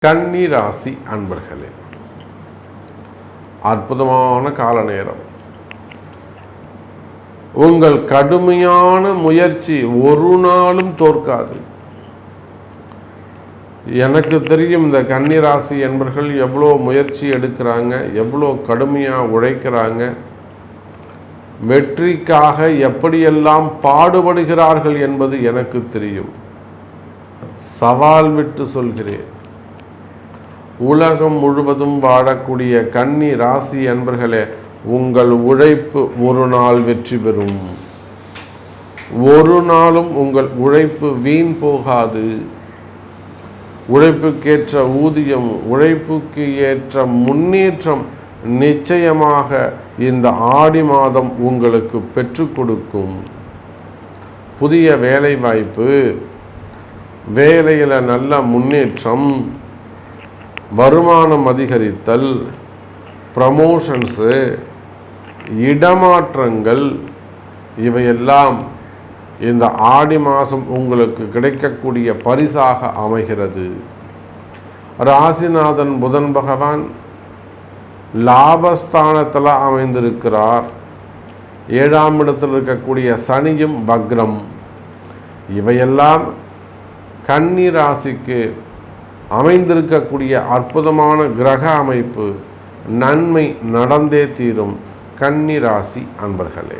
கன்னி ராசி அன்பர்களே, அற்புதமான கால நேரம். உங்கள் கடுமையான முயற்சி ஒரு நாளும் தோற்காது. எனக்கு தெரியும் இந்த கன்னி ராசி என்பர்கள் எவ்வளோ முயற்சி எடுக்கிறாங்க, எவ்வளோ கடுமையாக உழைக்கிறாங்க, வெற்றிக்காக எப்படியெல்லாம் பாடுபடுகிறார்கள் என்பது எனக்கு தெரியும். சவால் விட்டு சொல்கிறேன், உலகம் முழுவதும் வாழக்கூடிய கன்னி ராசி அன்பர்களே, உங்கள் உழைப்பு ஒரு நாள் வெற்றி பெறும். ஒரு நாளும் உங்கள் உழைப்பு வீண் போகாது. உழைப்புக்கேற்ற ஊதியம், உழைப்புக்கு ஏற்ற முன்னேற்றம் நிச்சயமாக இந்த ஆடி மாதம் உங்களுக்கு பெற்றுக் கொடுக்கும். புதிய வேலை வாய்ப்பு, வேலையில் நல்ல முன்னேற்றம், வருமானம் அதிகரித்தல், ப்ரமோஷன்ஸு, இடமாற்றங்கள், இவையெல்லாம் இந்த ஆடி மாதம் உங்களுக்கு கிடைக்கக்கூடிய பரிசாக அமைகிறது. ராசிநாதன் புதன் பகவான் லாபஸ்தானத்தில் அமைந்திருக்கிறார். 7ஆம் இடத்தில் இருக்கக்கூடிய சனியும் வக்ரம். இவையெல்லாம் கன்னி ராசிக்கு அமைந்திருக்கக்கூடிய அற்புதமான கிரக அமைப்பு. நன்மை நடந்தே தீரும் கன்னி ராசி அன்பர்களே.